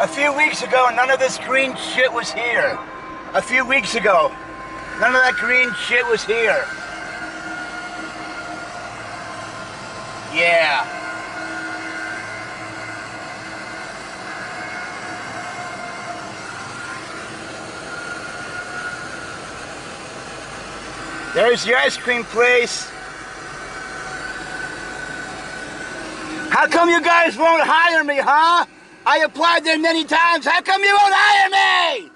A few weeks ago, none of this green shit was here. A few weeks ago, none of that green shit was here. Yeah. There's the ice cream place. How come you guys won't hire me, huh? I applied there many times. How come you won't hire me?